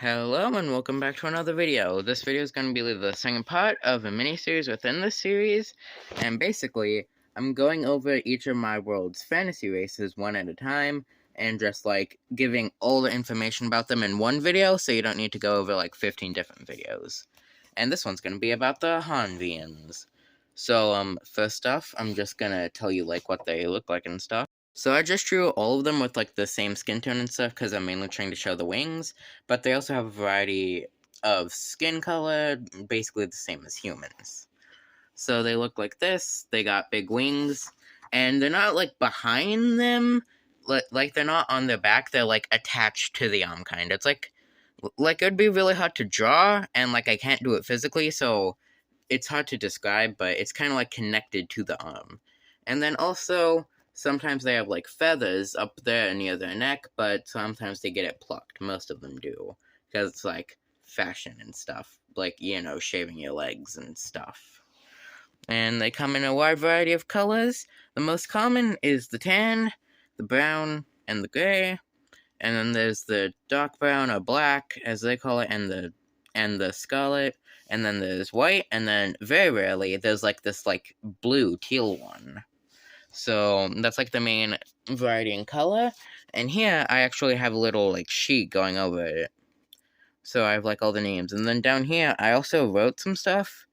Hello and welcome back to another video. This video is going to be the second part of a mini-series within this series, and basically, I'm going over each of my world's fantasy races one at a time, and just giving all the information about them in one video, so you don't need to go over 15 different videos. And this one's going to be about the Honvians. So, first off, I'm just going to tell you what they look like and stuff. So I just drew all of them with the same skin tone and stuff because I'm mainly trying to show the wings, but they also have a variety of skin color, basically the same as humans. So they look like this, they got big wings, and they're not behind them, they're not on their back, they're attached to the arm kind. It's it'd be really hard to draw, and I can't do it physically, so it's hard to describe, but it's kind of connected to the arm. And then also, sometimes they have feathers up there near their neck, but sometimes they get it plucked. Most of them do, because it's fashion and stuff, shaving your legs and stuff. And they come in a wide variety of colors. The most common is the tan, the brown, and the gray. And then there's the dark brown or black, as they call it, and the scarlet. And then there's white, and then very rarely there's this blue teal one. So that's the main variety in color. And here I actually have a little sheet going over it. So I have all the names. And then down here I also wrote some stuff.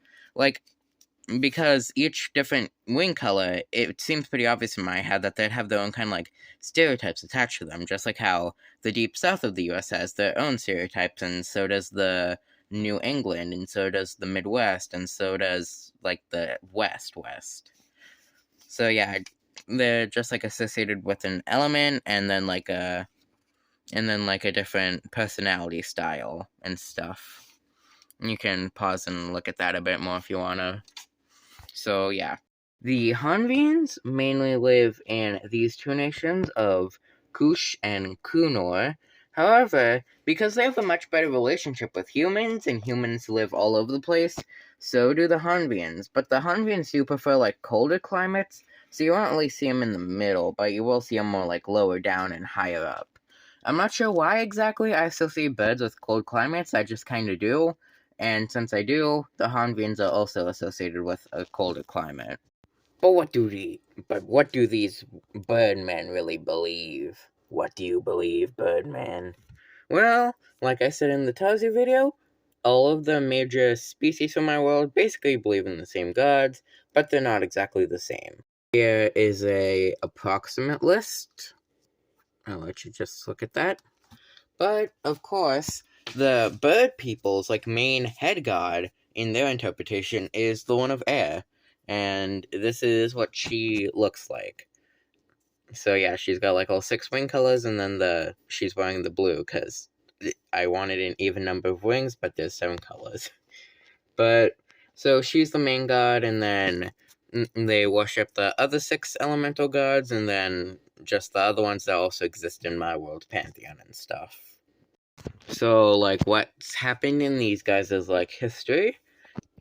Because each different wing color, it seems pretty obvious in my head that they'd have their own kind of stereotypes attached to them. Just like how the deep south of the US has their own stereotypes, and so does the New England, and so does the Midwest, and so does the West. So yeah, they're just associated with an element, and then a different personality style and stuff. You can pause and look at that a bit more if you wanna. So yeah, the Honvians mainly live in these two nations of Kush and Kunor. However, because they have a much better relationship with humans, and humans live all over the place, so do the Honvians. But the Honvians do prefer colder climates, so you won't really see them in the middle, but you will see them more lower down and higher up. I'm not sure why exactly I associate birds with cold climates, I just kinda do. And since I do, the Honvians are also associated with a colder climate. But what do these birdmen really believe? What do you believe, birdman? Well, like I said in the Tazu video, all of the major species from my world basically believe in the same gods, but they're not exactly the same. Here is a approximate list. I'll let you just look at that. But, of course, the bird people's main head god in their interpretation is the one of air, and this is what she looks like. So yeah, she's got all 6 wing colors, and then she's wearing the blue because I wanted an even number of wings, but there's 7 colors. But so she's the main god, and then they worship the other 6 elemental gods, and then just the other ones that also exist in my world's pantheon and stuff. So, what's happened in these guys is, history.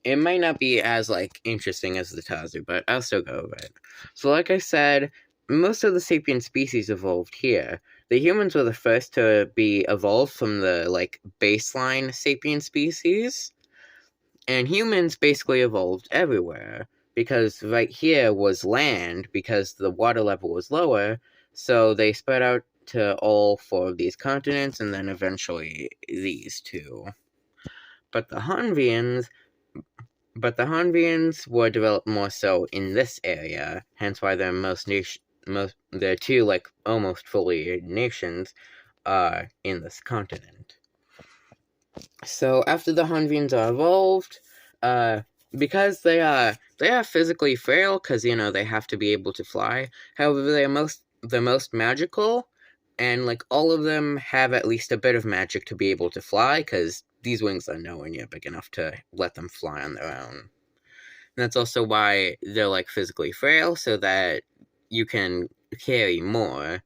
It might not be as, interesting as the Tazu, but I'll still go over it. So, like I said, most of the sapient species evolved here. The humans were the first to be evolved from the, baseline sapient species. And humans basically evolved everywhere. Because right here was land, because the water level was lower, so they spread out to all 4 of these continents, and then eventually these 2. But the Honvians were developed more so in this area, hence why their their 2 almost fully nations are in this continent. So after the Honvians are evolved, because they are physically frail, because they have to be able to fly. However, they're most magical. And, all of them have at least a bit of magic to be able to fly, because these wings are nowhere near big enough to let them fly on their own. And that's also why they're, physically frail, so that you can carry more.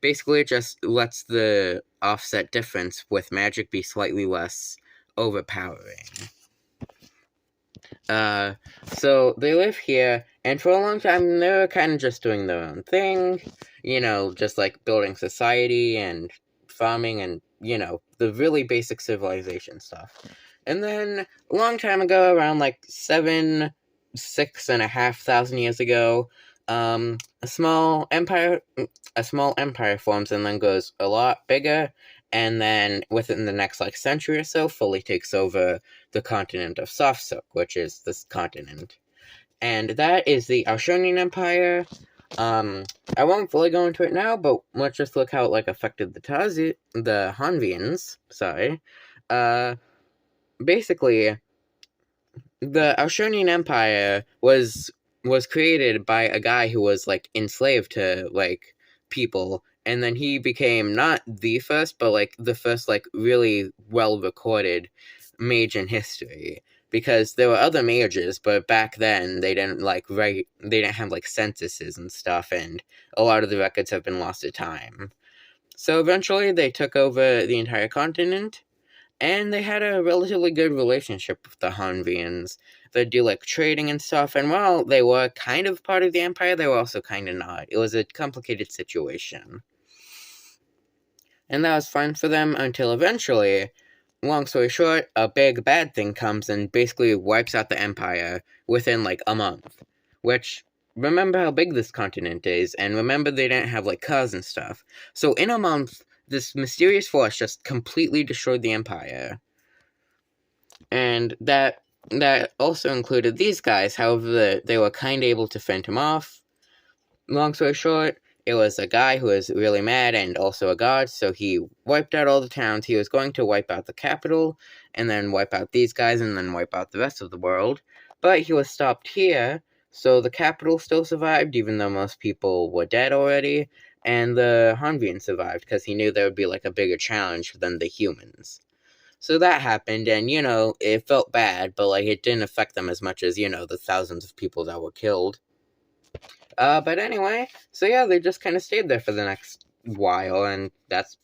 Basically, it just lets the offset difference with magic be slightly less overpowering. So they live here, and for a long time, they were kind of just doing their own thing, just building society and farming and the really basic civilization stuff. And then a long time ago, around like 6,500 years ago, a small empire forms and then goes a lot bigger, and then within the next like century or so, fully takes over the continent of Soft-Silk, which is this continent. And that is the Aushonian Empire. I won't fully go into it now, but let's just look how it like affected the Honvians. Sorry. Basically, the Aushonian Empire was created by a guy who was like enslaved to like people, and then he became not the first, but like the first like really well recorded mage in history. Because there were other mages, but back then they didn't they didn't have like censuses and stuff, and a lot of the records have been lost to time. So eventually they took over the entire continent, and they had a relatively good relationship with the Honvians. They do like trading and stuff, and while they were kind of part of the empire, they were also kind of not. It was a complicated situation. And that was fine for them until eventually, long story short, a big bad thing comes and basically wipes out the empire within like a month. Which, remember how big this continent is, and remember they didn't have like cars and stuff. So in a month, this mysterious force just completely destroyed the empire. And that also included these guys. However, they were kind of able to fend him off. Long story short, it was a guy who was really mad and also a god, so he wiped out all the towns. He was going to wipe out the capital, and then wipe out these guys, and then wipe out the rest of the world. But he was stopped here, so the capital still survived, even though most people were dead already, and the Honvians survived, because he knew there would be like a bigger challenge than the humans. So that happened, and, it felt bad, but, like, it didn't affect them as much as, the thousands of people that were killed. But anyway, so yeah, they just kind of stayed there for the next while, and that's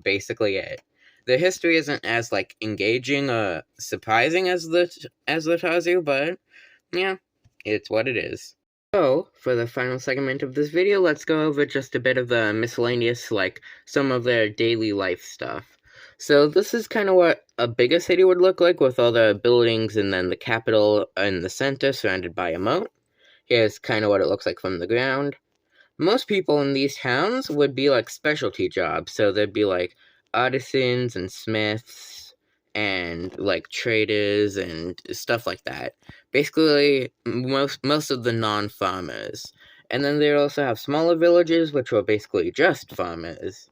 basically it. The history isn't as, like, engaging or surprising as the Tazu, but, yeah, it's what it is. So, for the final segment of this video, let's go over just a bit of the miscellaneous, like, some of their daily life stuff. So this is kind of what a bigger city would look like, with all the buildings and then the capital in the center surrounded by a moat. Here's kind of what it looks like from the ground. Most people in these towns would be like specialty jobs, so there'd be like artisans and smiths and like traders and stuff like that. Basically, most of the non-farmers. And then they'd also have smaller villages, which were basically just farmers.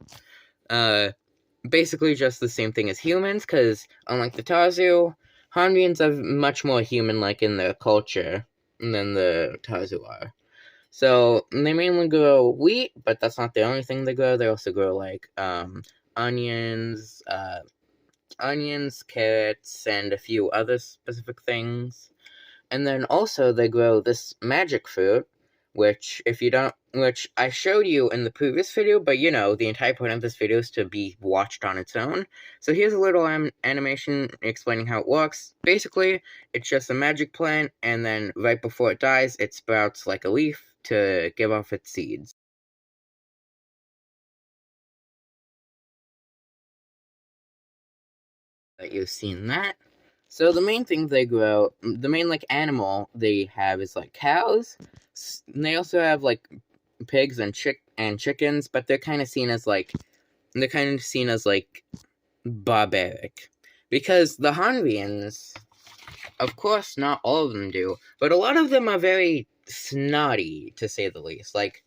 Basically just the same thing as humans, because unlike the Tazu, Honvians are much more human-like in their culture than the Tazu are. So, they mainly grow wheat, but that's not the only thing they grow. They also grow, like, onions, carrots, and a few other specific things. And then also they grow this magic fruit, which I showed you in the previous video, but the entire point of this video is to be watched on its own. So here's a little animation explaining how it works. Basically, it's just a magic plant, and then right before it dies, it sprouts like a leaf to give off its seeds. That you've seen that. So the main thing they grow, the main like animal they have is like cows. And they also have like pigs and chickens, but they're kind of seen as like barbaric, because the Honvians, of course, not all of them do, but a lot of them are very snotty, to say the least. Like,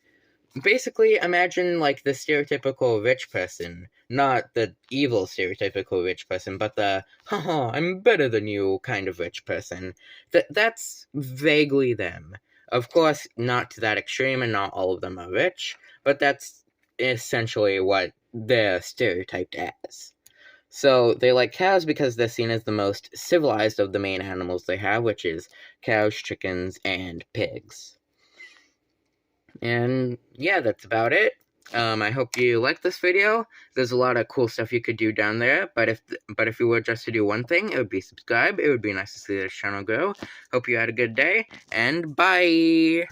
basically, imagine, like, the stereotypical rich person. Not the evil stereotypical rich person, but the, haha, I'm better than you kind of rich person. That's vaguely them. Of course, not to that extreme, and not all of them are rich, but that's essentially what they're stereotyped as. So, they like cows because they're seen as the most civilized of the main animals they have, which is cows, chickens, and pigs. And yeah, that's about it. I hope you liked this video. There's a lot of cool stuff you could do down there, but if you were just to do one thing, it would be subscribe. It would be nice to see this channel grow. Hope you had a good day, and bye!